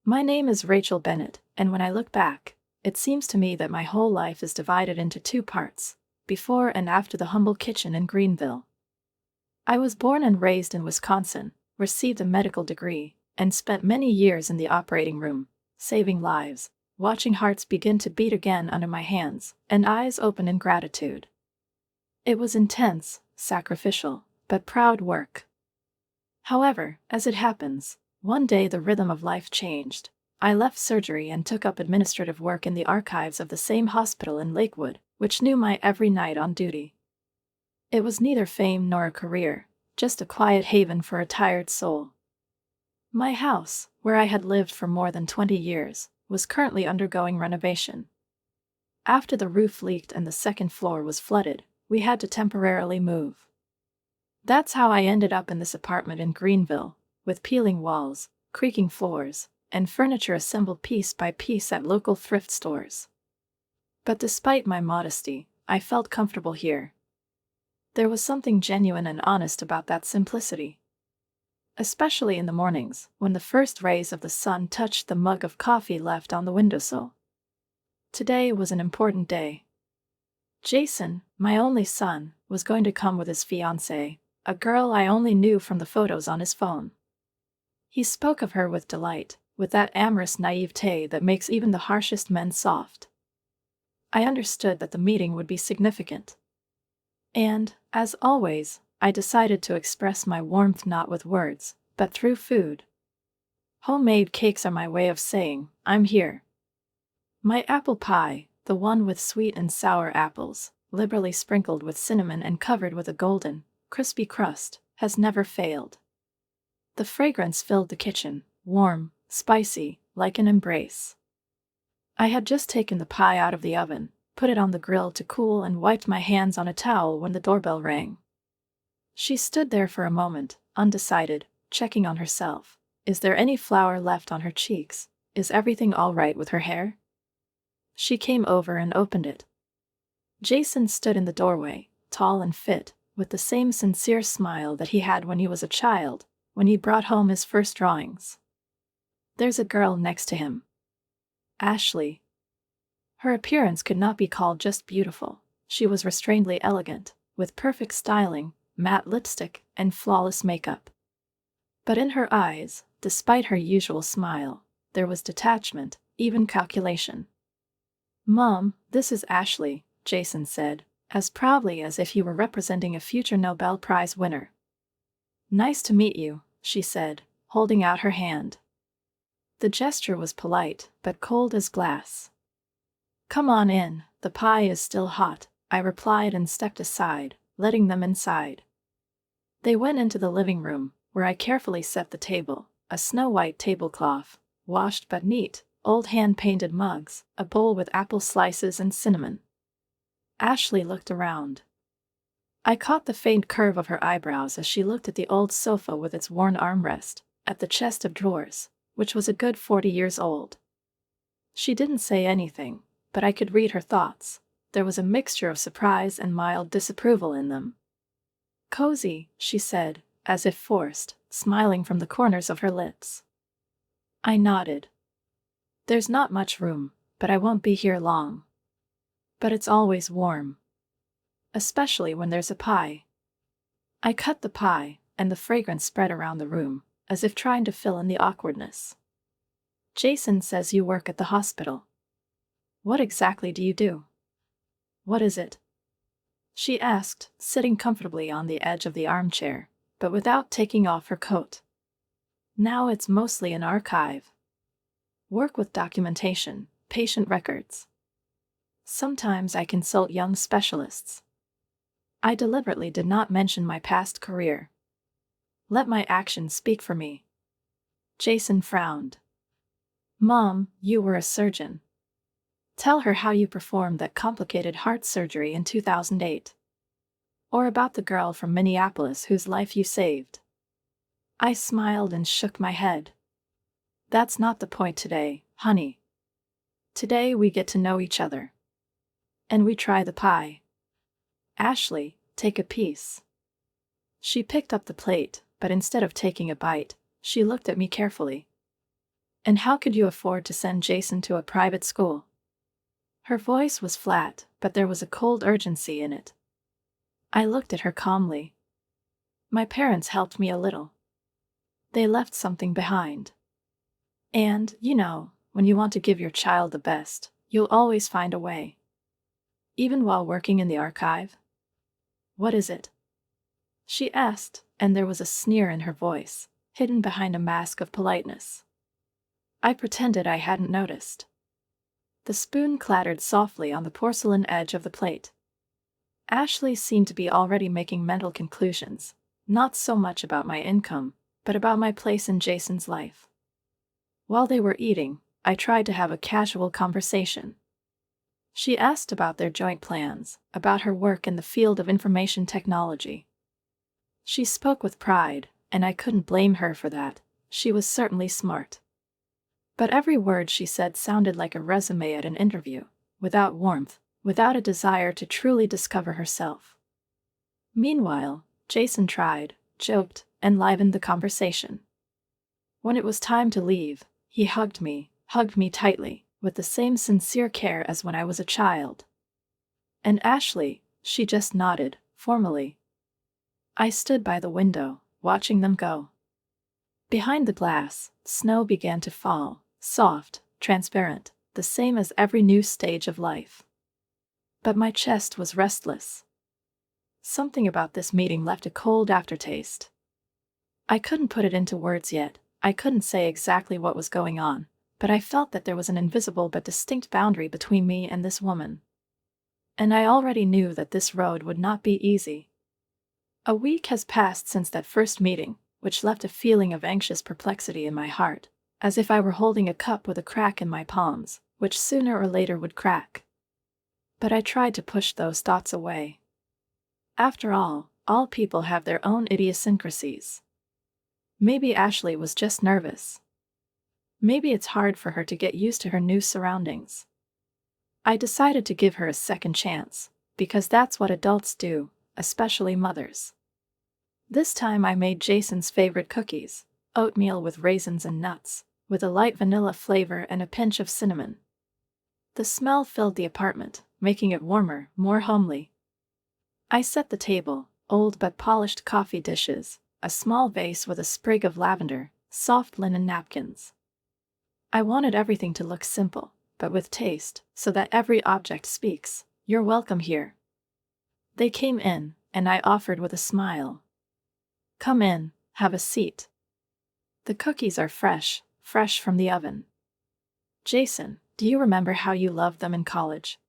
My name is Rachel Bennett, and when I look back, it seems to me that my whole life is divided into two parts, before and after the humble kitchen in Greenville. I was born and raised in Wisconsin, received a medical degree, and spent many years in the operating room, saving lives, watching hearts begin to beat again under my hands, and eyes open in gratitude. It was intense, sacrificial, but proud work. However, as it happens, one day the rhythm of life changed. I left surgery and took up administrative work in the archives of the same hospital in Lakewood, which knew my every night on duty. It was neither fame nor a career, just a quiet haven for a tired soul. My house, where I had lived for more than 20 years, was currently undergoing renovation. After the roof leaked and the second floor was flooded, we had to temporarily move. That's how I ended up in this apartment in Greenville, with peeling walls, creaking floors, and furniture assembled piece by piece at local thrift stores. But despite my modesty, I felt comfortable here. There was something genuine and honest about that simplicity. Especially in the mornings, when the first rays of the sun touched the mug of coffee left on the windowsill. Today was an important day. Jason, my only son, was going to come with his fiancée, a girl I only knew from the photos on his phone. He spoke of her with delight, with that amorous naivete that makes even the harshest men soft. I understood that the meeting would be significant. And, as always, I decided to express my warmth not with words, but through food. Homemade cakes are my way of saying, I'm here. My apple pie, the one with sweet and sour apples, liberally sprinkled with cinnamon and covered with a golden, crispy crust, has never failed. The fragrance filled the kitchen, warm, spicy, like an embrace. I had just taken the pie out of the oven, put it on the grill to cool and wiped my hands on a towel when the doorbell rang. She stood there for a moment, undecided, checking on herself. Is there any flour left on her cheeks? Is everything all right with her hair? She came over and opened it. Jason stood in the doorway, tall and fit, with the same sincere smile that he had when he was a child, when he brought home his first drawings. There's a girl next to him. Ashley. Her appearance could not be called just beautiful. She was restrainedly elegant, with perfect styling, matte lipstick, and flawless makeup. But in her eyes, despite her usual smile, there was detachment, even calculation. "Mom, this is Ashley," Jason said, as proudly as if he were representing a future Nobel Prize winner. "Nice to meet you," she said, holding out her hand. The gesture was polite, but cold as glass. "Come on in, the pie is still hot," I replied and stepped aside, letting them inside. They went into the living room, where I carefully set the table, a snow-white tablecloth, washed but neat, old hand-painted mugs, a bowl with apple slices and cinnamon. Ashley looked around. I caught the faint curve of her eyebrows as she looked at the old sofa with its worn armrest, at the chest of drawers, which was a good 40 years old. She didn't say anything, but I could read her thoughts. There was a mixture of surprise and mild disapproval in them. "Cozy," she said, as if forced, smiling from the corners of her lips. I nodded. "There's not much room, but I won't be here long. But it's always warm. Especially when there's a pie." I cut the pie, and the fragrance spread around the room, as if trying to fill in the awkwardness. "Jason says you work at the hospital. What exactly do you do?" "What is it?" she asked, sitting comfortably on the edge of the armchair, but without taking off her coat. "Now it's mostly an archive. Work with documentation, patient records. Sometimes I consult young specialists." I deliberately did not mention my past career. Let my actions speak for me. Jason frowned. "Mom, you were a surgeon. Tell her how you performed that complicated heart surgery in 2008. Or about the girl from Minneapolis whose life you saved." I smiled and shook my head. "That's not the point today, honey. Today we get to know each other. And we try the pie. Ashley, take a piece." She picked up the plate, but instead of taking a bite, she looked at me carefully. And how could you afford to send Jason to a private school? Her voice was flat, but there was a cold urgency in it. I looked at her calmly. My parents helped me a little. They left something behind. And, when you want to give your child the best, you'll always find a way. Even while working in the archive? What is it? She asked, and there was a sneer in her voice, hidden behind a mask of politeness. I pretended I hadn't noticed. The spoon clattered softly on the porcelain edge of the plate. Ashley seemed to be already making mental conclusions, not so much about my income, but about my place in Jason's life. While they were eating, I tried to have a casual conversation. She asked about their joint plans, about her work in the field of information technology. She spoke with pride, and I couldn't blame her for that. She was certainly smart. But every word she said sounded like a resume at an interview, without warmth, without a desire to truly discover herself. Meanwhile, Jason tried, joked, and livened the conversation. When it was time to leave, he hugged me tightly, with the same sincere care as when I was a child. And Ashley, she just nodded, formally. I stood by the window, watching them go. Behind the glass, snow began to fall, soft, transparent, the same as every new stage of life. But my chest was restless. Something about this meeting left a cold aftertaste. I couldn't put it into words yet, I couldn't say exactly what was going on, but I felt that there was an invisible but distinct boundary between me and this woman. And I already knew that this road would not be easy. A week has passed since that first meeting, which left a feeling of anxious perplexity in my heart, as if I were holding a cup with a crack in my palms, which sooner or later would crack. But I tried to push those thoughts away. After all people have their own idiosyncrasies. Maybe Ashley was just nervous. Maybe it's hard for her to get used to her new surroundings. I decided to give her a second chance, because that's what adults do, especially mothers. This time I made Jason's favorite cookies, oatmeal with raisins and nuts, with a light vanilla flavor and a pinch of cinnamon. The smell filled the apartment, making it warmer, more homely. I set the table, old but polished coffee dishes, a small vase with a sprig of lavender, soft linen napkins. I wanted everything to look simple, but with taste, so that every object speaks, "You're welcome here." They came in, and I offered with a smile. "Come in, have a seat. The cookies are fresh from the oven. Jason, do you remember how you loved them in college?"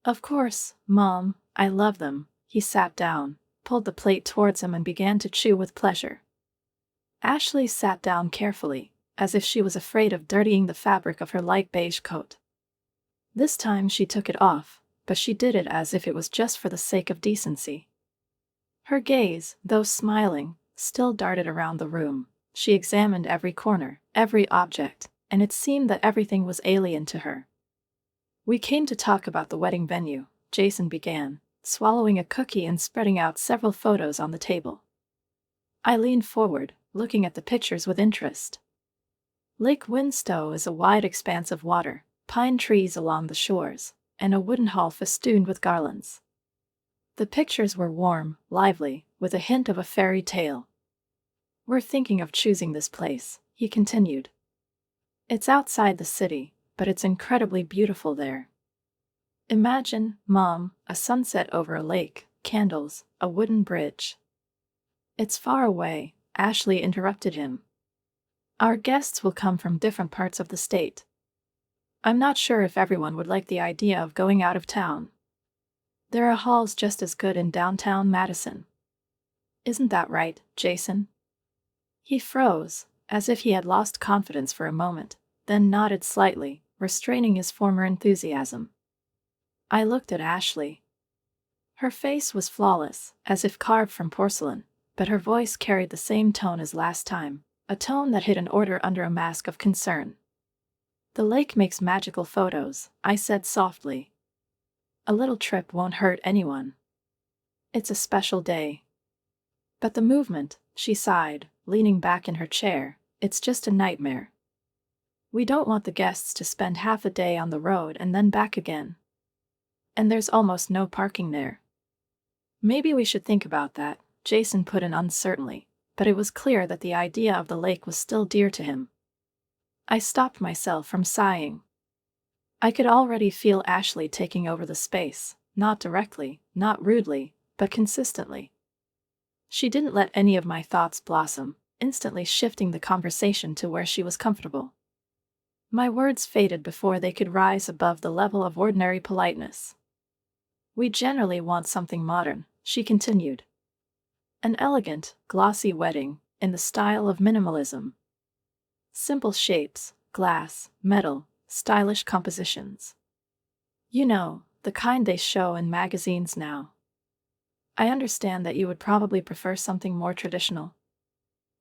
"Of course, Mom, I love them." He sat down, pulled the plate towards him and began to chew with pleasure. Ashley sat down carefully, as if she was afraid of dirtying the fabric of her light beige coat. This time she took it off, but she did it as if it was just for the sake of decency. Her gaze, though smiling, still darted around the room. She examined every corner, every object, and it seemed that everything was alien to her. "We came to talk about the wedding venue," Jason began, swallowing a cookie and spreading out several photos on the table. I leaned forward, looking at the pictures with interest. Lake Winstow is a wide expanse of water, pine trees along the shores, and a wooden hall festooned with garlands. The pictures were warm, lively, with a hint of a fairy tale. "We're thinking of choosing this place," he continued. "It's outside the city, but it's incredibly beautiful there. Imagine, Mom, a sunset over a lake, candles, a wooden bridge." "It's far away," Ashley interrupted him. "Our guests will come from different parts of the state. I'm not sure if everyone would like the idea of going out of town. There are halls just as good in downtown Madison. Isn't that right, Jason?" He froze, as if he had lost confidence for a moment, then nodded slightly, restraining his former enthusiasm. I looked at Ashley. Her face was flawless, as if carved from porcelain, but her voice carried the same tone as last time, a tone that hid an order under a mask of concern. "The lake makes magical photos," I said softly. "A little trip won't hurt anyone. It's a special day." "But the movement," she sighed, leaning back in her chair, "it's just a nightmare." We don't want the guests to spend half a day on the road and then back again. And there's almost no parking there. Maybe we should think about that, Jason put in uncertainly, but it was clear that the idea of the lake was still dear to him. I stopped myself from sighing. I could already feel Ashley taking over the space, not directly, not rudely, but consistently. She didn't let any of my thoughts blossom, instantly shifting the conversation to where she was comfortable. My words faded before they could rise above the level of ordinary politeness. We generally want something modern, she continued. An elegant, glossy wedding, in the style of minimalism. Simple shapes, glass, metal, stylish compositions. You know, the kind they show in magazines now. I understand that you would probably prefer something more traditional.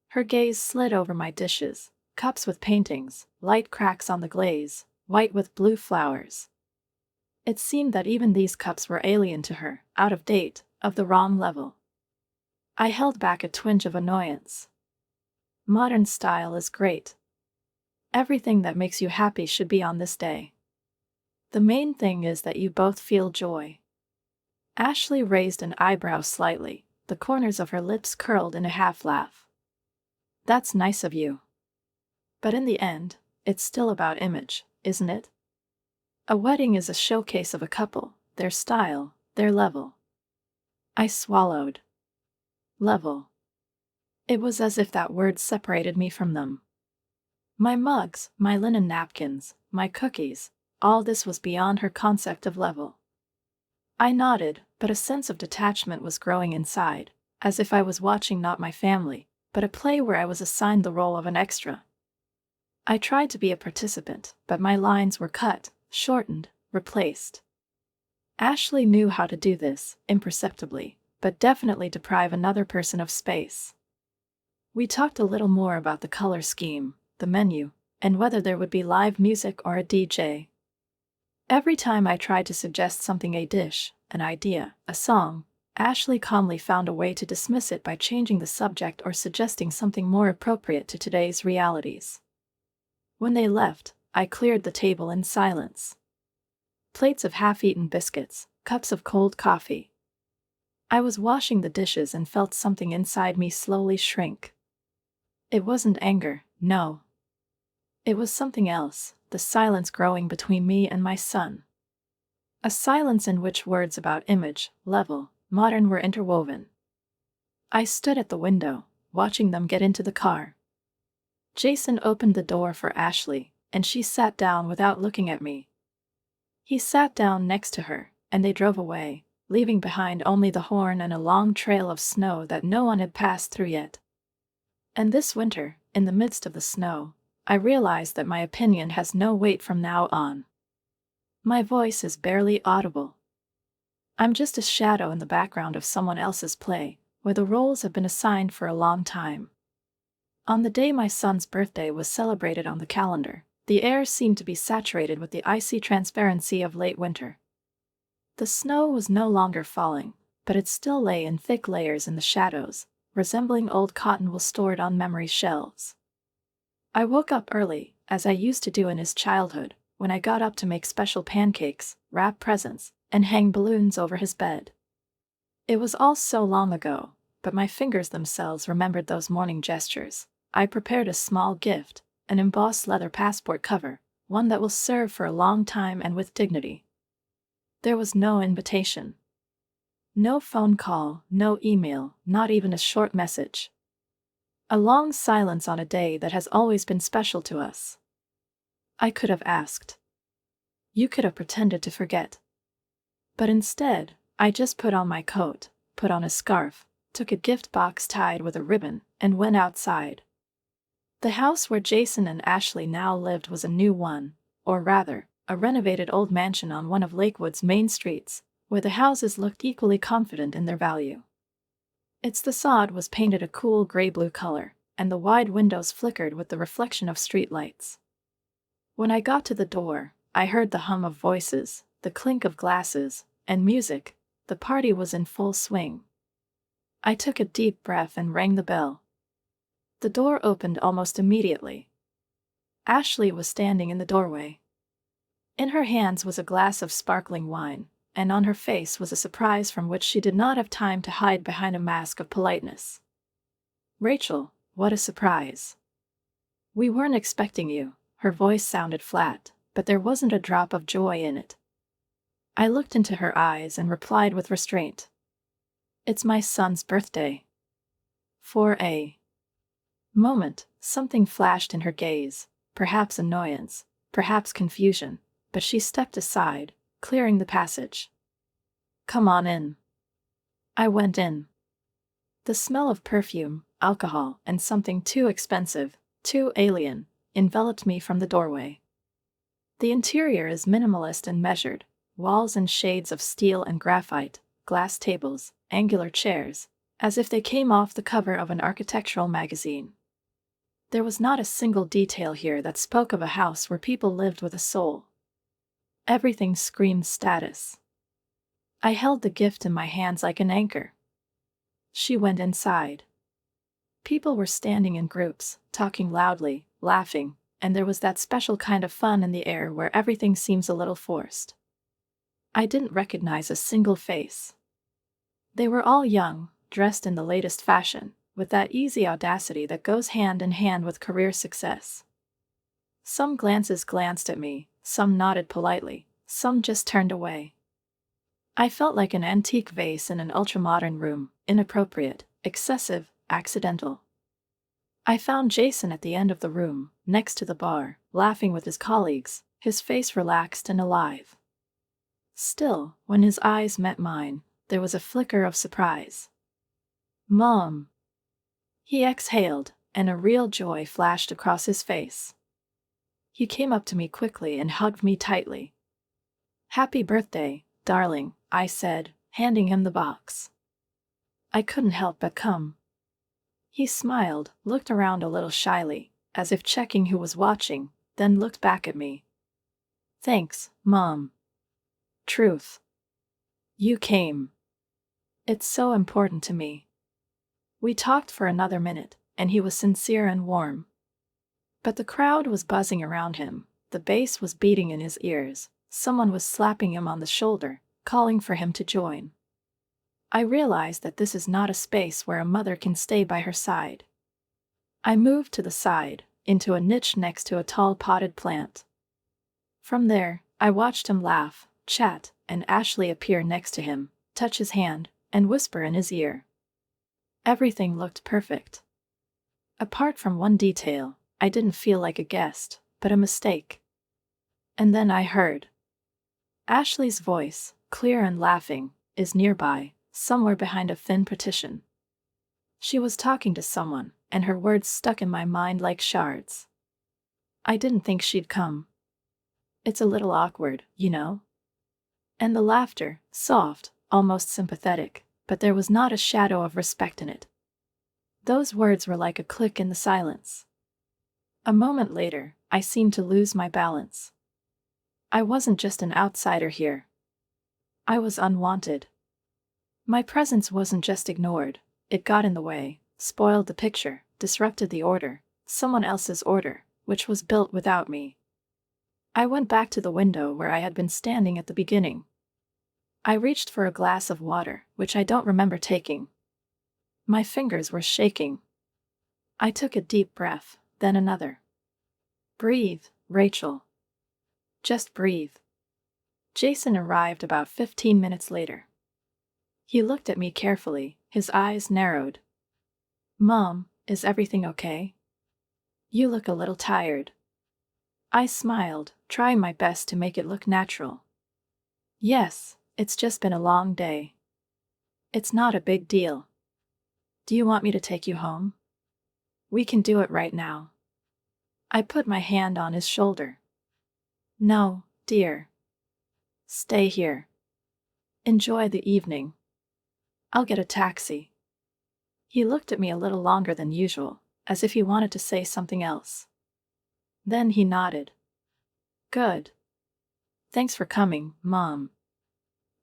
Her gaze slid over my dishes, cups with paintings, light cracks on the glaze, white with blue flowers. It seemed that even these cups were alien to her, out of date, of the wrong level. I held back a twinge of annoyance. Modern style is great. Everything that makes you happy should be on this day. The main thing is that you both feel joy. Ashley raised an eyebrow slightly, the corners of her lips curled in a half-laugh. That's nice of you. But in the end, it's still about image, isn't it? A wedding is a showcase of a couple, their style, their level. I swallowed. Level. It was as if that word separated me from them. My mugs, my linen napkins, my cookies, all this was beyond her concept of level. I nodded, but a sense of detachment was growing inside, as if I was watching not my family, but a play where I was assigned the role of an extra. I tried to be a participant, but my lines were cut, shortened, replaced. Ashley knew how to do this, imperceptibly, but definitely deprive another person of space. We talked a little more about the color scheme, the menu, and whether there would be live music or a DJ. Every time I tried to suggest something, a dish, an idea, a song, Ashley calmly found a way to dismiss it by changing the subject or suggesting something more appropriate to today's realities. When they left, I cleared the table in silence. Plates of half-eaten biscuits, cups of cold coffee. I was washing the dishes and felt something inside me slowly shrink. It wasn't anger, no. It was something else, the silence growing between me and my son. A silence in which words about image, level, modern were interwoven. I stood at the window, watching them get into the car. Jason opened the door for Ashley, and she sat down without looking at me. He sat down next to her, and they drove away, leaving behind only the horn and a long trail of snow that no one had passed through yet. And this winter, in the midst of the snow, I realized that my opinion has no weight from now on. My voice is barely audible. I'm just a shadow in the background of someone else's play, where the roles have been assigned for a long time. On the day my son's birthday was celebrated on the calendar, the air seemed to be saturated with the icy transparency of late winter. The snow was no longer falling, but it still lay in thick layers in the shadows, resembling old cotton wool stored on memory shelves. I woke up early, as I used to do in his childhood, when I got up to make special pancakes, wrap presents, and hang balloons over his bed. It was all so long ago, but my fingers themselves remembered those morning gestures. I prepared a small gift, an embossed leather passport cover, one that will serve for a long time and with dignity. There was no invitation. No phone call, no email, not even a short message. A long silence on a day that has always been special to us. I could have asked. You could have pretended to forget. But instead, I just put on my coat, put on a scarf, took a gift box tied with a ribbon, and went outside. The house where Jason and Ashley now lived was a new one, or rather, a renovated old mansion on one of Lakewood's main streets, where the houses looked equally confident in their value. Its facade was painted a cool gray-blue color, and the wide windows flickered with the reflection of streetlights. When I got to the door, I heard the hum of voices, the clink of glasses, and music. The party was in full swing. I took a deep breath and rang the bell. The door opened almost immediately. Ashley was standing in the doorway. In her hands was a glass of sparkling wine, and on her face was a surprise from which she did not have time to hide behind a mask of politeness. "Rachel, what a surprise. We weren't expecting you." Her voice sounded flat, but there wasn't a drop of joy in it. I looked into her eyes and replied with restraint. "It's my son's birthday." For a moment, something flashed in her gaze, perhaps annoyance, perhaps confusion, but she stepped aside, clearing the passage. "Come on in." I went in. The smell of perfume, alcohol, and something too expensive, too alien, enveloped me from the doorway. The interior is minimalist and measured, walls in shades of steel and graphite, glass tables, angular chairs, as if they came off the cover of an architectural magazine. There was not a single detail here that spoke of a house where people lived with a soul. Everything screamed status. I held the gift in my hands like an anchor. She went inside. People were standing in groups, talking loudly, laughing, and there was that special kind of fun in the air where everything seems a little forced. I didn't recognize a single face. They were all young, dressed in the latest fashion, with that easy audacity that goes hand in hand with career success. Some glances glanced at me, some nodded politely, some just turned away. I felt like an antique vase in an ultramodern room, inappropriate, excessive, accidental. I found Jason at the end of the room, next to the bar, laughing with his colleagues, his face relaxed and alive. Still, when his eyes met mine, there was a flicker of surprise. "Mom." He exhaled, and a real joy flashed across his face. He came up to me quickly and hugged me tightly. "Happy birthday, darling," I said, handing him the box. I couldn't help but come. He smiled, looked around a little shyly, as if checking who was watching, then looked back at me. "Thanks, Mom." "Truth. You came. It's so important to me." We talked for another minute, and he was sincere and warm. But the crowd was buzzing around him, the bass was beating in his ears, someone was slapping him on the shoulder, calling for him to join. I realized that this is not a space where a mother can stay by her side. I moved to the side, into a niche next to a tall potted plant. From there, I watched him laugh, chat, and Ashley appear next to him, touch his hand, and whisper in his ear. Everything looked perfect. Apart from one detail, I didn't feel like a guest, but a mistake. And then I heard. Ashley's voice, clear and laughing, is nearby, somewhere behind a thin partition. She was talking to someone, and her words stuck in my mind like shards. "I didn't think she'd come. It's a little awkward, you know?" And the laughter, soft, almost sympathetic, but there was not a shadow of respect in it. Those words were like a click in the silence. A moment later, I seemed to lose my balance. I wasn't just an outsider here. I was unwanted. My presence wasn't just ignored, it got in the way, spoiled the picture, disrupted the order, someone else's order, which was built without me. I went back to the window where I had been standing at the beginning. I reached for a glass of water, which I don't remember taking. My fingers were shaking. I took a deep breath, then another. "Breathe, Rachel. Just breathe." Jason arrived about 15 minutes later. He looked at me carefully, his eyes narrowed. "Mom, is everything okay? You look a little tired." I smiled, trying my best to make it look natural. "Yes, it's just been a long day. It's not a big deal. Do you want me to take you home? We can do it right now." I put my hand on his shoulder. "No, dear. Stay here. Enjoy the evening. I'll get a taxi." He looked at me a little longer than usual, as if he wanted to say something else. Then he nodded. "Good. Thanks for coming, Mom.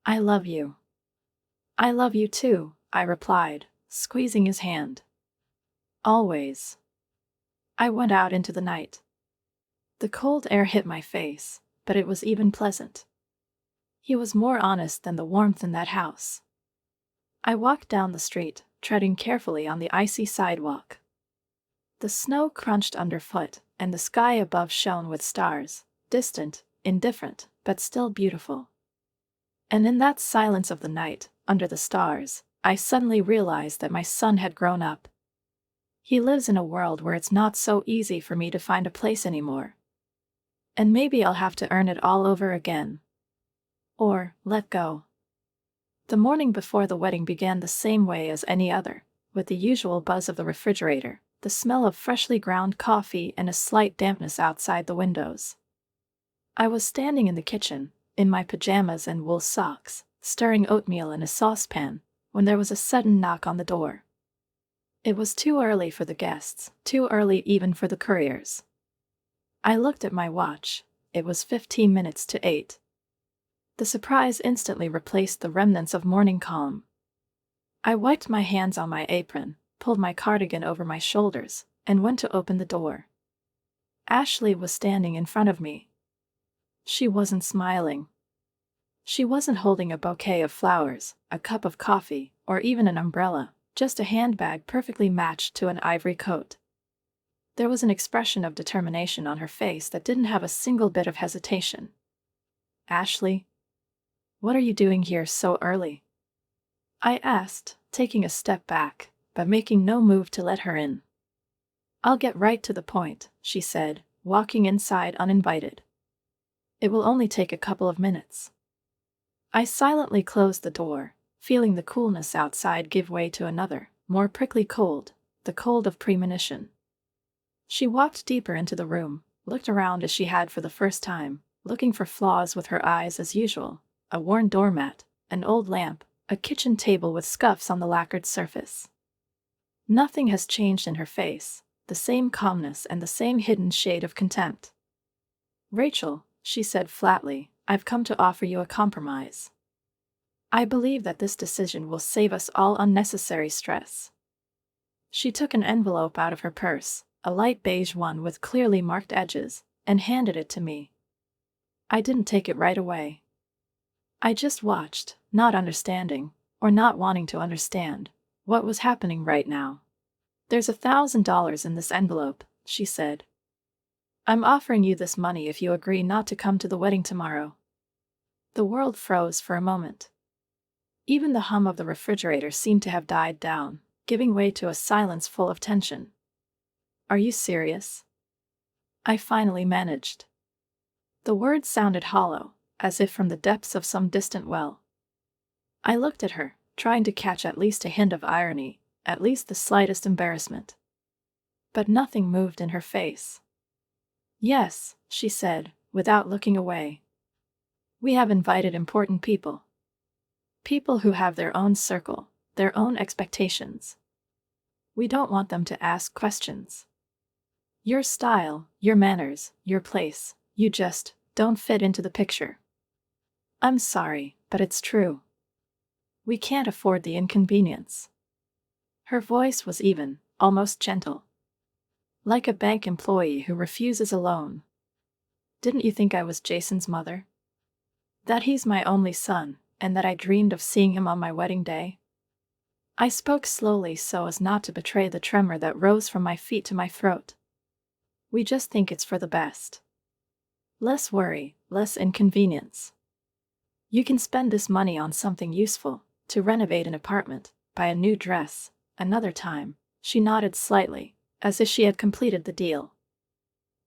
I love you." "I love you too," I replied, squeezing his hand. "Always." I went out into the night. The cold air hit my face, but it was even pleasant. He was more honest than the warmth in that house. I walked down the street, treading carefully on the icy sidewalk. The snow crunched underfoot, and the sky above shone with stars, distant, indifferent, but still beautiful. And in that silence of the night, under the stars, I suddenly realized that my son had grown up. He lives in a world where it's not so easy for me to find a place anymore. And maybe I'll have to earn it all over again. Or let go. The morning before the wedding began the same way as any other, with the usual buzz of the refrigerator, the smell of freshly ground coffee, and a slight dampness outside the windows. I was standing in the kitchen, in my pajamas and wool socks, stirring oatmeal in a saucepan, when there was a sudden knock on the door. It was too early for the guests, too early even for the couriers. I looked at my watch. It was 15 minutes to 8. The surprise instantly replaced the remnants of morning calm. I wiped my hands on my apron, pulled my cardigan over my shoulders, and went to open the door. Ashley was standing in front of me. She wasn't smiling. She wasn't holding a bouquet of flowers, a cup of coffee, or even an umbrella, just a handbag perfectly matched to an ivory coat. There was an expression of determination on her face that didn't have a single bit of hesitation. "Ashley, what are you doing here so early?" I asked, taking a step back, but making no move to let her in. "I'll get right to the point," she said, walking inside uninvited. "It will only take a couple of minutes." I silently closed the door, feeling the coolness outside give way to another, more prickly cold, the cold of premonition. She walked deeper into the room, looked around as she had for the first time, looking for flaws with her eyes as usual: a worn doormat, an old lamp, a kitchen table with scuffs on the lacquered surface. Nothing has changed in her face, the same calmness and the same hidden shade of contempt. "Rachel," she said flatly, "I've come to offer you a compromise. I believe that this decision will save us all unnecessary stress." She took an envelope out of her purse, a light beige one with clearly marked edges, and handed it to me. I didn't take it right away. I just watched, not understanding, or not wanting to understand, what was happening right now. "There's $1,000 in this envelope," she said. "I'm offering you this money if you agree not to come to the wedding tomorrow." The world froze for a moment. Even the hum of the refrigerator seemed to have died down, giving way to a silence full of tension. "Are you serious?" I finally managed. The words sounded hollow, as if from the depths of some distant well. I looked at her, trying to catch at least a hint of irony, at least the slightest embarrassment. But nothing moved in her face. "Yes," she said, without looking away. "We have invited important people. People who have their own circle, their own expectations. We don't want them to ask questions. Your style, your manners, your place, you just don't fit into the picture. I'm sorry, but it's true. We can't afford the inconvenience." Her voice was even, almost gentle. Like a bank employee who refuses a loan. "Didn't you think I was Jason's mother? That he's my only son, and that I dreamed of seeing him on my wedding day?" I spoke slowly so as not to betray the tremor that rose from my feet to my throat. "We just think it's for the best. Less worry, less inconvenience. You can spend this money on something useful, to renovate an apartment, buy a new dress, another time." She nodded slightly, as if she had completed the deal.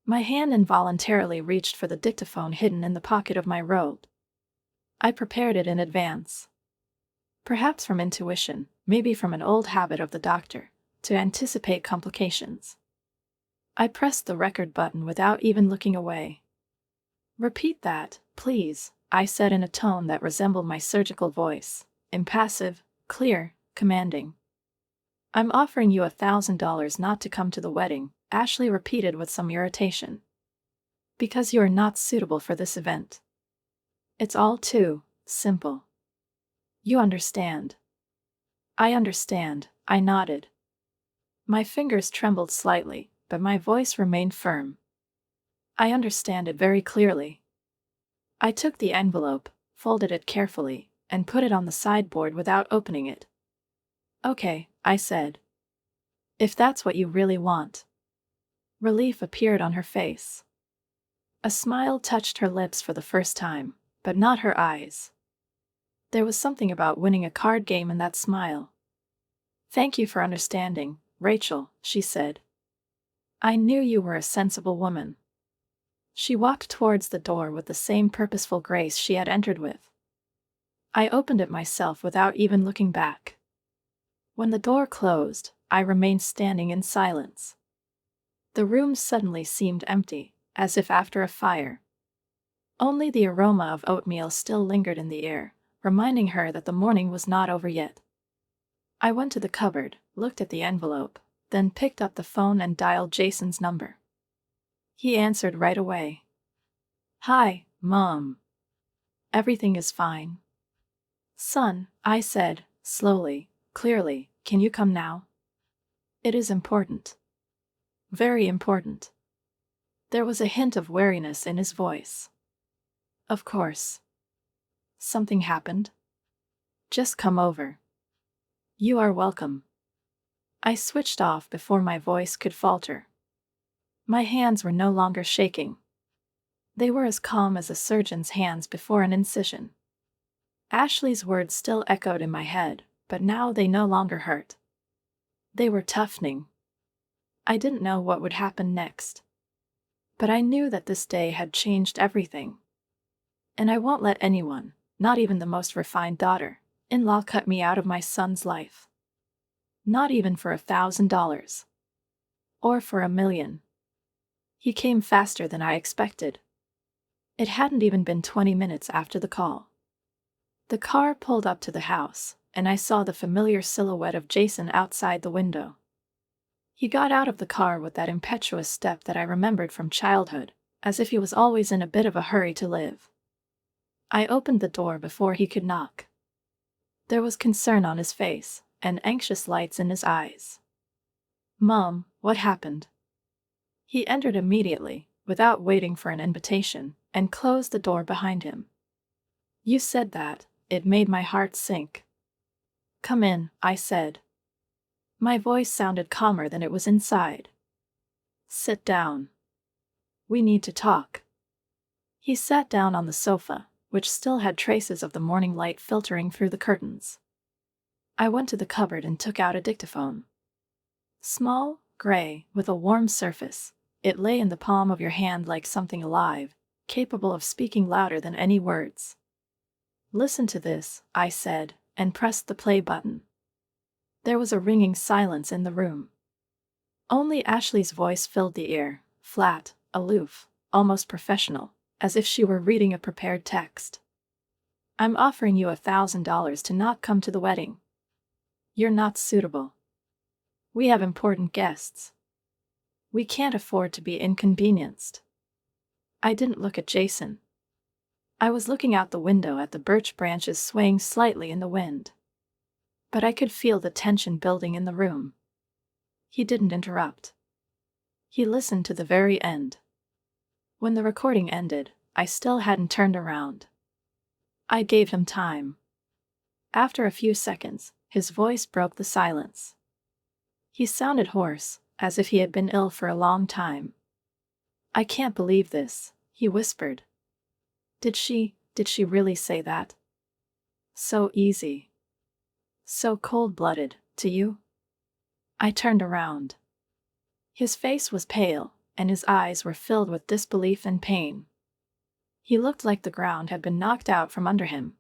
My hand involuntarily reached for the dictaphone hidden in the pocket of my robe. I prepared it in advance. Perhaps from intuition, maybe from an old habit of the doctor, to anticipate complications. I pressed the record button without even looking away. "Repeat that, please," I said in a tone that resembled my surgical voice, impassive, clear, commanding. "I'm offering you $1,000 not to come to the wedding," Ashley repeated with some irritation. "Because you are not suitable for this event. It's all too simple. You understand." "I understand," I nodded. My fingers trembled slightly, but my voice remained firm. I understand it very clearly. I took the envelope, folded it carefully, and put it on the sideboard without opening it. Okay, I said. If that's what you really want. Relief appeared on her face. A smile touched her lips for the first time, but not her eyes. There was something about winning a card game in that smile. Thank you for understanding, Rachel, she said. I knew you were a sensible woman. She walked towards the door with the same purposeful grace she had entered with. I opened it myself without even looking back. When the door closed, I remained standing in silence. The room suddenly seemed empty, as if after a fire. Only the aroma of oatmeal still lingered in the air, reminding her that the morning was not over yet. I went to the cupboard, looked at the envelope, then picked up the phone and dialed Jason's number. He answered right away. Hi, Mom. Everything is fine. Son, I said, slowly, clearly, can you come now? It is important. Very important. There was a hint of wariness in his voice. Of course. Something happened? Just come over. You are welcome. I switched off before my voice could falter. My hands were no longer shaking. They were as calm as a surgeon's hands before an incision. Ashley's words still echoed in my head, but now they no longer hurt. They were toughening. I didn't know what would happen next. But I knew that this day had changed everything. And I won't let anyone, not even the most refined daughter-in-law, cut me out of my son's life. Not even for $1,000. Or for $1 million. He came faster than I expected. It hadn't even been 20 minutes after the call. The car pulled up to the house, and I saw the familiar silhouette of Jason outside the window. He got out of the car with that impetuous step that I remembered from childhood, as if he was always in a bit of a hurry to live. I opened the door before he could knock. There was concern on his face, and anxious lights in his eyes. Mom, what happened? He entered immediately, without waiting for an invitation, and closed the door behind him. You said that, it made my heart sink. Come in, I said. My voice sounded calmer than it was inside. Sit down. We need to talk. He sat down on the sofa, which still had traces of the morning light filtering through the curtains. I went to the cupboard and took out a dictaphone. Small, gray, with a warm surface, it lay in the palm of your hand like something alive, capable of speaking louder than any words. Listen to this, I said, and pressed the play button. There was a ringing silence in the room. Only Ashley's voice filled the air, flat, aloof, almost professional, as if she were reading a prepared text. I'm offering you $1,000 to not come to the wedding. You're not suitable. We have important guests. We can't afford to be inconvenienced. I didn't look at Jason. I was looking out the window at the birch branches swaying slightly in the wind. But I could feel the tension building in the room. He didn't interrupt. He listened to the very end. When the recording ended, I still hadn't turned around. I gave him time. After a few seconds, his voice broke the silence. He sounded hoarse, as if he had been ill for a long time. I can't believe this, he whispered. Did she really say that? So easy. So cold-blooded, to you? I turned around. His face was pale, and his eyes were filled with disbelief and pain. He looked like the ground had been knocked out from under him.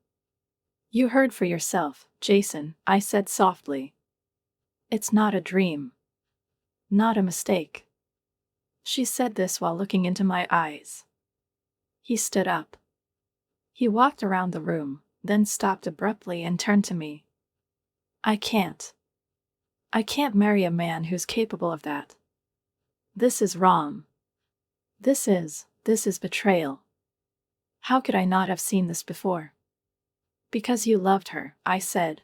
You heard for yourself, Jason, I said softly. It's not a dream. Not a mistake. She said this while looking into my eyes. He stood up. He walked around the room, then stopped abruptly and turned to me. I can't marry a man who's capable of that. This is wrong. This is betrayal. How could I not have seen this before? Because you loved her, I said.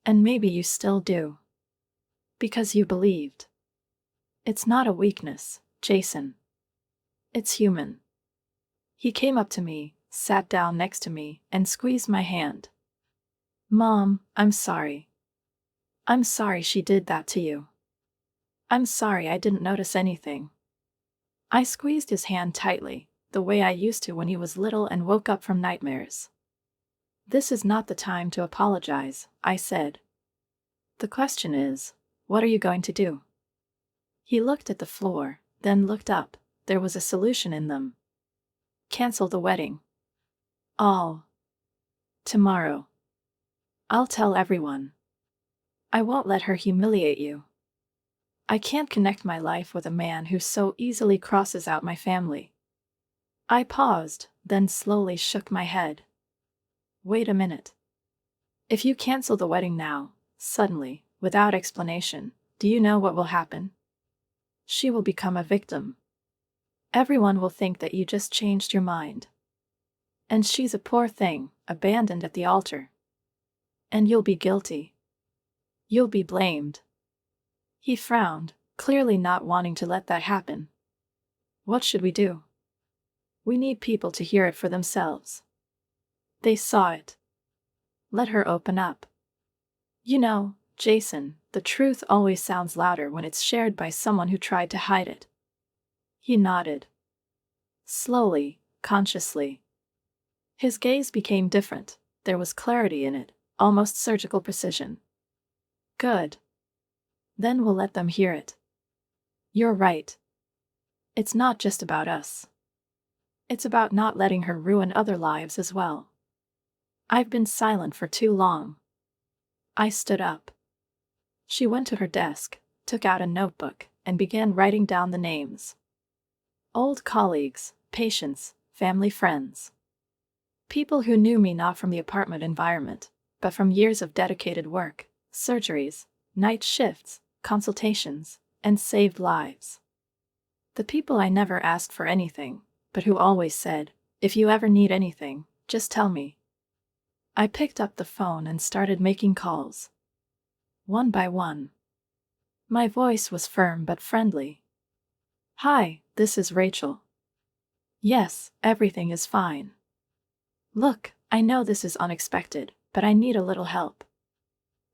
And maybe you still do. Because you believed. It's not a weakness, Jason. It's human. He came up to me, sat down next to me, and squeezed my hand. Mom, I'm sorry. I'm sorry she did that to you. I'm sorry I didn't notice anything. I squeezed his hand tightly, the way I used to when he was little and woke up from nightmares. This is not the time to apologize, I said. The question is, what are you going to do? He looked at the floor, then looked up. There was a solution in them. Cancel the wedding. All. Tomorrow. I'll tell everyone. I won't let her humiliate you. I can't connect my life with a man who so easily crosses out my family. I paused, then slowly shook my head. Wait a minute. If you cancel the wedding now, suddenly, without explanation, do you know what will happen? She will become a victim. Everyone will think that you just changed your mind. And she's a poor thing, abandoned at the altar. And you'll be guilty. You'll be blamed. He frowned, clearly not wanting to let that happen. What should we do? We need people to hear it for themselves. They saw it. Let her open up. You know, Jason, the truth always sounds louder when it's shared by someone who tried to hide it. He nodded. Slowly, consciously. His gaze became different. There was clarity in it, almost surgical precision. Good. Then we'll let them hear it. You're right. It's not just about us. It's about not letting her ruin other lives as well. I've been silent for too long. I stood up. She went to her desk, took out a notebook, and began writing down the names. Old colleagues, patients, family friends. People who knew me not from the apartment environment, but from years of dedicated work, surgeries, night shifts, consultations, and saved lives. The people I never asked for anything, but who always said, if you ever need anything, just tell me. I picked up the phone and started making calls. One by one. My voice was firm but friendly. Hi, this is Rachel. Yes, everything is fine. Look, I know this is unexpected, but I need a little help.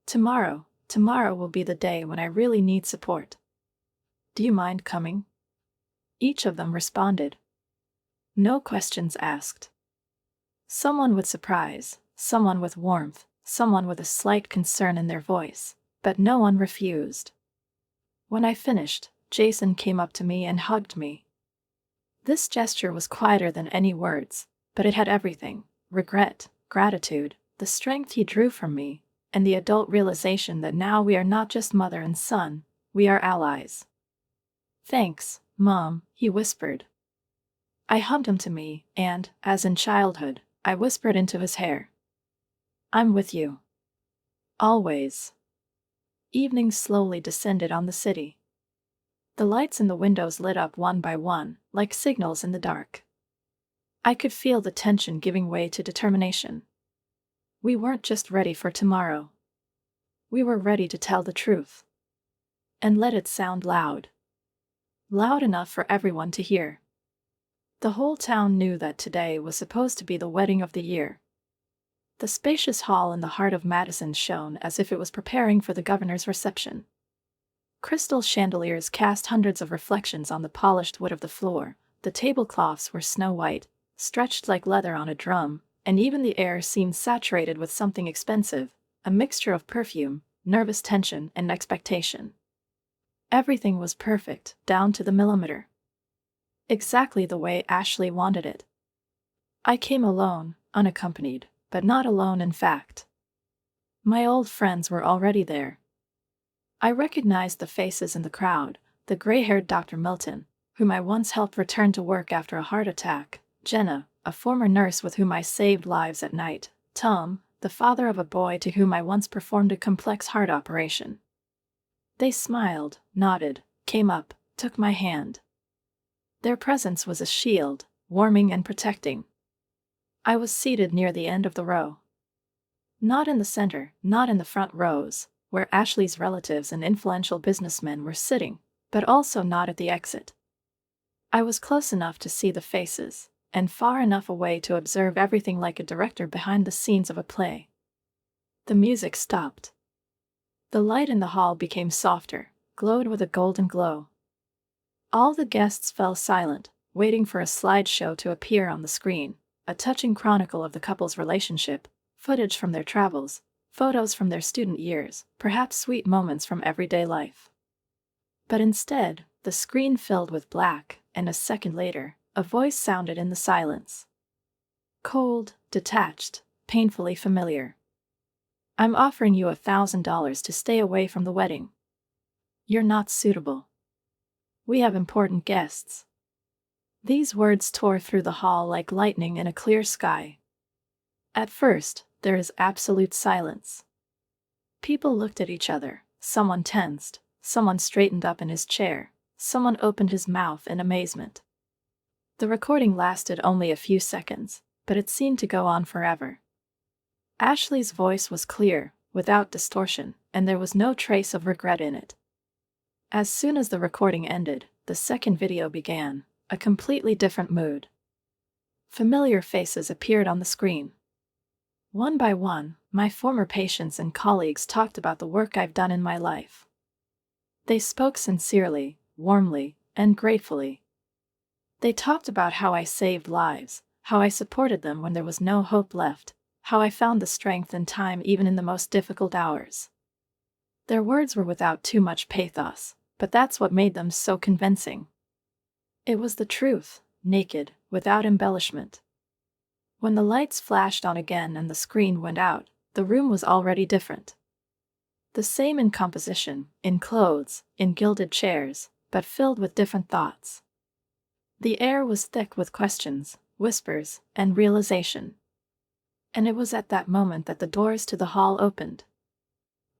Tomorrow will be the day when I really need support. Do you mind coming? Each of them responded. No questions asked. Someone with surprise, someone with warmth, someone with a slight concern in their voice, but no one refused. When I finished, Jason came up to me and hugged me. This gesture was quieter than any words, but it had everything: regret, gratitude, the strength he drew from me, and the adult realization that now we are not just mother and son, we are allies. Thanks, Mom, he whispered. I hugged him to me, and, as in childhood, I whispered into his hair. I'm with you. Always. Evening slowly descended on the city. The lights in the windows lit up one by one, like signals in the dark. I could feel the tension giving way to determination. We weren't just ready for tomorrow. We were ready to tell the truth. And let it sound loud. Loud enough for everyone to hear. The whole town knew that today was supposed to be the wedding of the year. The spacious hall in the heart of Madison shone as if it was preparing for the governor's reception. Crystal chandeliers cast hundreds of reflections on the polished wood of the floor, the tablecloths were snow white, stretched like leather on a drum, and even the air seemed saturated with something expensive, a mixture of perfume, nervous tension, and expectation. Everything was perfect, down to the millimeter. Exactly the way Ashley wanted it. I came alone, unaccompanied, but not alone in fact. My old friends were already there. I recognized the faces in the crowd: the gray-haired Dr. Milton, whom I once helped return to work after a heart attack; Jenna, a former nurse with whom I saved lives at night; Tom, the father of a boy to whom I once performed a complex heart operation. They smiled, nodded, came up, took my hand. Their presence was a shield, warming and protecting. I was seated near the end of the row. Not in the center, not in the front rows, where Ashley's relatives and influential businessmen were sitting, but also not at the exit. I was close enough to see the faces, and far enough away to observe everything like a director behind the scenes of a play. The music stopped. The light in the hall became softer, glowed with a golden glow. All the guests fell silent, waiting for a slideshow to appear on the screen, a touching chronicle of the couple's relationship, footage from their travels, photos from their student years, perhaps sweet moments from everyday life. But instead, the screen filled with black, and a second later, a voice sounded in the silence. Cold, detached, painfully familiar. "I'm offering you $1,000 to stay away from the wedding. You're not suitable. We have important guests." These words tore through the hall like lightning in a clear sky. At first, there is absolute silence. People looked at each other, someone tensed, someone straightened up in his chair, someone opened his mouth in amazement. The recording lasted only a few seconds, but it seemed to go on forever. Ashley's voice was clear, without distortion, and there was no trace of regret in it. As soon as the recording ended, the second video began, a completely different mood. Familiar faces appeared on the screen. One by one, my former patients and colleagues talked about the work I've done in my life. They spoke sincerely, warmly, and gratefully. They talked about how I saved lives, how I supported them when there was no hope left, how I found the strength and time even in the most difficult hours. Their words were without too much pathos, but that's what made them so convincing. It was the truth, naked, without embellishment. When the lights flashed on again and the screen went out, the room was already different. The same in composition, in clothes, in gilded chairs, but filled with different thoughts. The air was thick with questions, whispers, and realization. And it was at that moment that the doors to the hall opened.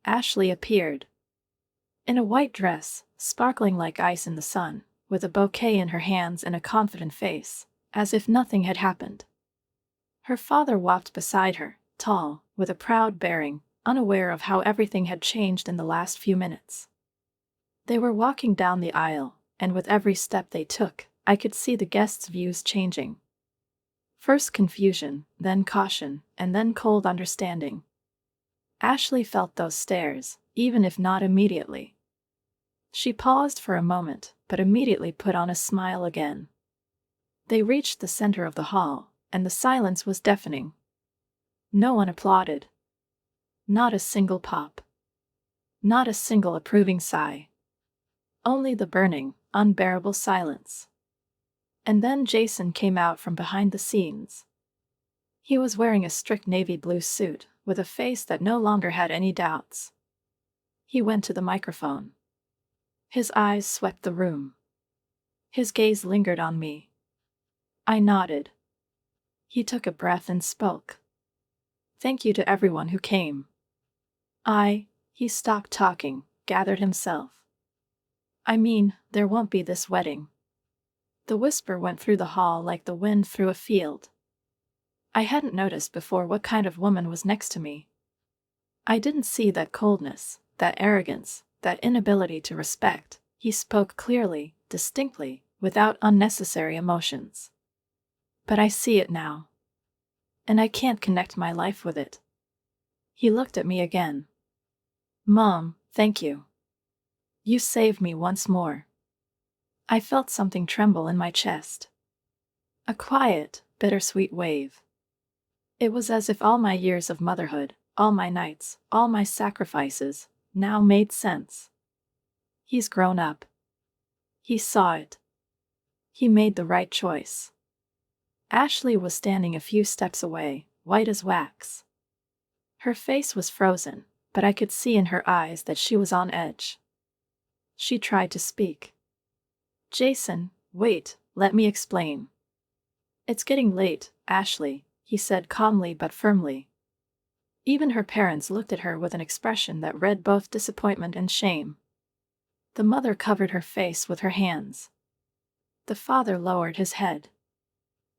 Ashley appeared. In a white dress, sparkling like ice in the sun, with a bouquet in her hands and a confident face, as if nothing had happened. Her father walked beside her, tall, with a proud bearing, unaware of how everything had changed in the last few minutes. They were walking down the aisle, and with every step they took, I could see the guests' views changing. First confusion, then caution, and then cold understanding. Ashley felt those stares, even if not immediately. She paused for a moment, but immediately put on a smile again. They reached the center of the hall, and the silence was deafening. No one applauded. Not a single pop. Not a single approving sigh. Only the burning, unbearable silence. And then Jason came out from behind the scenes. He was wearing a strict navy blue suit, with a face that no longer had any doubts. He went to the microphone. His eyes swept the room. His gaze lingered on me. I nodded. He took a breath and spoke. "Thank you to everyone who came." He stopped talking, gathered himself. "I mean, there won't be this wedding." The whisper went through the hall like the wind through a field. I hadn't noticed before what kind of woman was next to me. I didn't see that coldness, that arrogance, that inability to respect. He spoke clearly, distinctly, without unnecessary emotions. But I see it now. And I can't connect my life with it. He looked at me again. "Mom, thank you. You saved me once more." I felt something tremble in my chest. A quiet, bittersweet wave. It was as if all my years of motherhood, all my nights, all my sacrifices, now made sense. He's grown up. He saw it. He made the right choice. Ashley was standing a few steps away, white as wax. Her face was frozen, but I could see in her eyes that she was on edge. She tried to speak. "Jason, wait, let me explain." "It's getting late, Ashley," he said calmly but firmly. Even her parents looked at her with an expression that read both disappointment and shame. The mother covered her face with her hands. The father lowered his head.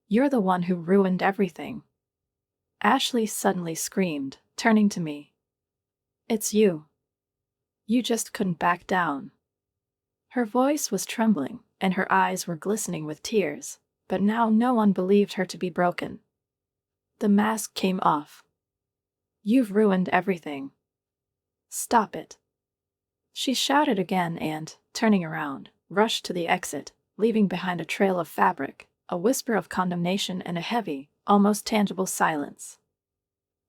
"You're the one who ruined everything." Ashley suddenly screamed, turning to me. "It's you. You just couldn't back down." Her voice was trembling, and her eyes were glistening with tears, but now no one believed her to be broken. The mask came off. "You've ruined everything. Stop it." She shouted again and, turning around, rushed to the exit, leaving behind a trail of fabric, a whisper of condemnation and a heavy, almost tangible silence.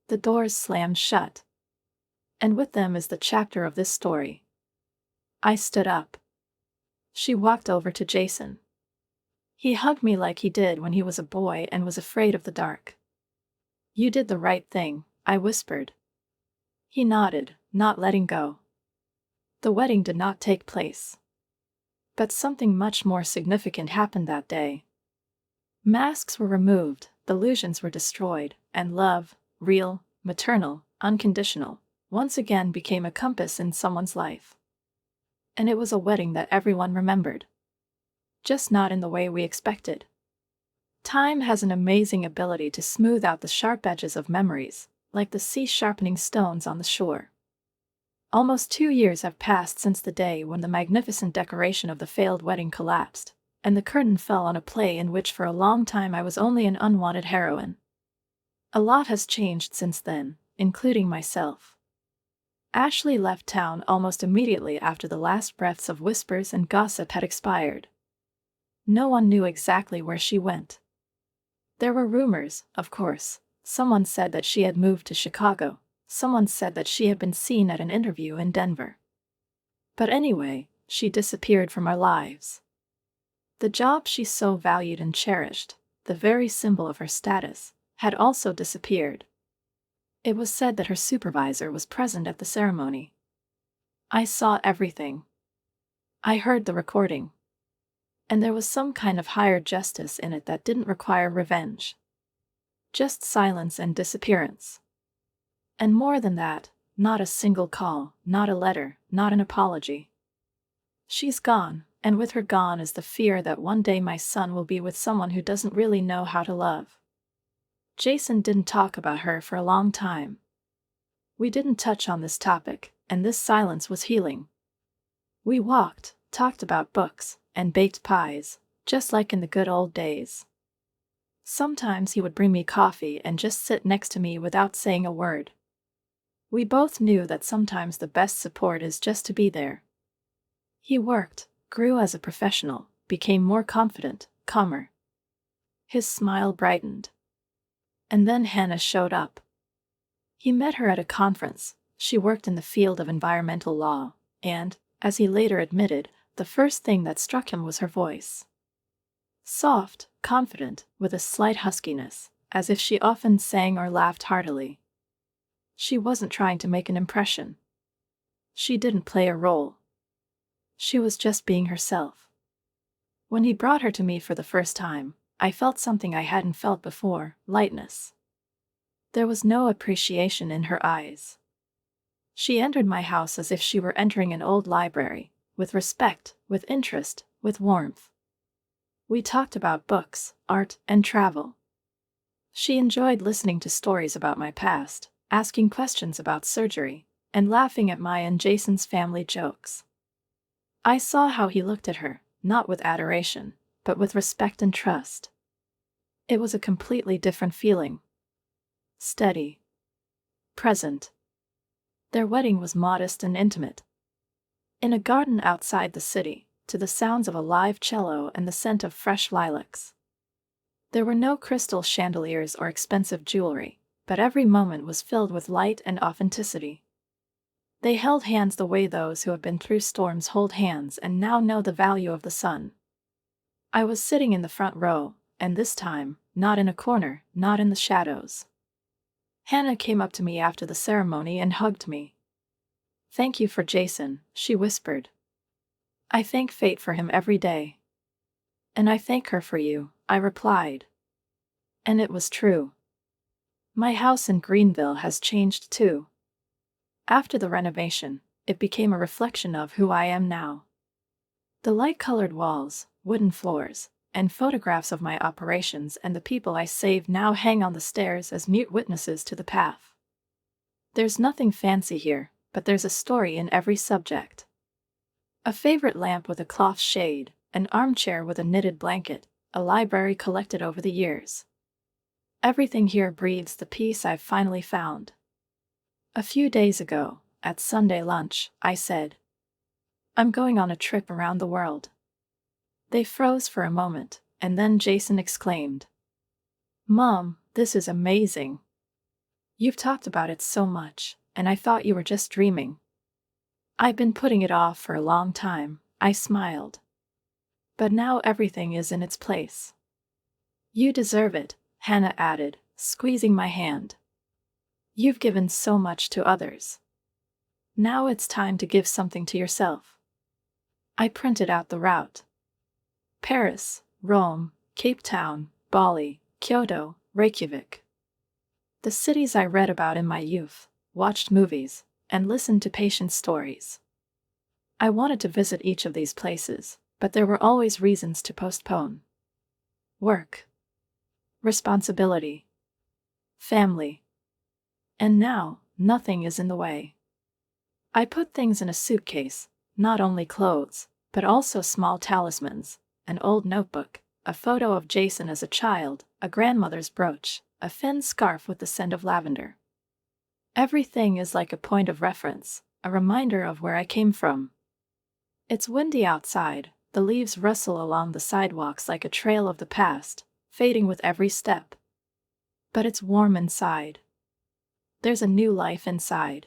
The doors slammed shut. And with them is the chapter of this story. I stood up. She walked over to Jason. He hugged me like he did when he was a boy and was afraid of the dark. "You did the right thing," I whispered. He nodded, not letting go. The wedding did not take place. But something much more significant happened that day. Masks were removed, illusions were destroyed, and love, real, maternal, unconditional, once again became a compass in someone's life. And it was a wedding that everyone remembered. Just not in the way we expected. Time has an amazing ability to smooth out the sharp edges of memories, like the sea sharpening stones on the shore. Almost 2 years have passed since the day when the magnificent decoration of the failed wedding collapsed, and the curtain fell on a play in which for a long time I was only an unwanted heroine. A lot has changed since then, including myself. Ashley left town almost immediately after the last breaths of whispers and gossip had expired. No one knew exactly where she went. There were rumors, of course. Someone said that she had moved to Chicago. Someone said that she had been seen at an interview in Denver. But anyway, she disappeared from our lives. The job she so valued and cherished, the very symbol of her status, had also disappeared. It was said that her supervisor was present at the ceremony. I saw everything. I heard the recording. And there was some kind of higher justice in it that didn't require revenge. Just silence and disappearance. And more than that, not a single call, not a letter, not an apology. She's gone, and with her gone is the fear that one day my son will be with someone who doesn't really know how to love. Jason didn't talk about her for a long time. We didn't touch on this topic, and this silence was healing. We walked, talked about books, and baked pies, just like in the good old days. Sometimes he would bring me coffee and just sit next to me without saying a word. We both knew that sometimes the best support is just to be there. He worked, grew as a professional, became more confident, calmer. His smile brightened. And then Hannah showed up. He met her at a conference. She worked in the field of environmental law, and, as he later admitted, the first thing that struck him was her voice. Soft, confident, with a slight huskiness, as if she often sang or laughed heartily. She wasn't trying to make an impression. She didn't play a role. She was just being herself. When he brought her to me for the first time, I felt something I hadn't felt before, lightness. There was no appreciation in her eyes. She entered my house as if she were entering an old library, with respect, with interest, with warmth. We talked about books, art, and travel. She enjoyed listening to stories about my past, asking questions about surgery, and laughing at my and Jason's family jokes. I saw how he looked at her, not with adoration, but with respect and trust. It was a completely different feeling. Steady. Present. Their wedding was modest and intimate. In a garden outside the city, to the sounds of a live cello and the scent of fresh lilacs. There were no crystal chandeliers or expensive jewelry, but every moment was filled with light and authenticity. They held hands the way those who have been through storms hold hands and now know the value of the sun. I was sitting in the front row, and this time, not in a corner, not in the shadows. Hannah came up to me after the ceremony and hugged me. "Thank you for Jason," she whispered. "I thank fate for him every day." "And I thank her for you," I replied. And it was true. My house in Greenville has changed too. After the renovation, it became a reflection of who I am now. The light-colored walls, wooden floors, and photographs of my operations and the people I saved now hang on the stairs as mute witnesses to the path. There's nothing fancy here, but there's a story in every subject. A favorite lamp with a cloth shade, an armchair with a knitted blanket, a library collected over the years. Everything here breathes the peace I've finally found. A few days ago, at Sunday lunch, I said, "I'm going on a trip around the world." They froze for a moment, and then Jason exclaimed, "Mom, this is amazing. You've talked about it so much, and I thought you were just dreaming." "I've been putting it off for a long time," I smiled. "But now everything is in its place." "You deserve it," Hannah added, squeezing my hand. "You've given so much to others. Now it's time to give something to yourself." I printed out the route. Paris, Rome, Cape Town, Bali, Kyoto, Reykjavik. The cities I read about in my youth, watched movies, and listened to patient stories. I wanted to visit each of these places, but there were always reasons to postpone. Work. Responsibility. Family. And now, nothing is in the way. I put things in a suitcase, not only clothes, but also small talismans, an old notebook, a photo of Jason as a child, a grandmother's brooch, a thin scarf with the scent of lavender. Everything is like a point of reference, a reminder of where I came from. It's windy outside, the leaves rustle along the sidewalks like a trail of the past, fading with every step. But it's warm inside. There's a new life inside.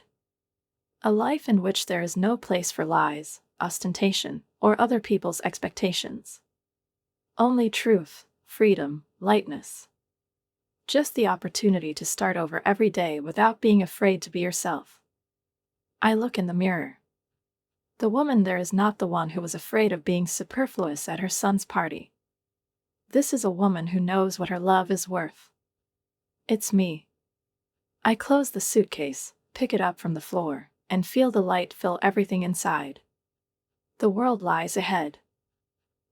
A life in which there is no place for lies, ostentation, or other people's expectations. Only truth, freedom, lightness. Just the opportunity to start over every day without being afraid to be yourself. I look in the mirror. The woman there is not the one who was afraid of being superfluous at her son's party. This is a woman who knows what her love is worth. It's me. I close the suitcase, pick it up from the floor, and feel the light fill everything inside. The world lies ahead.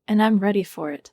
And I'm ready for it.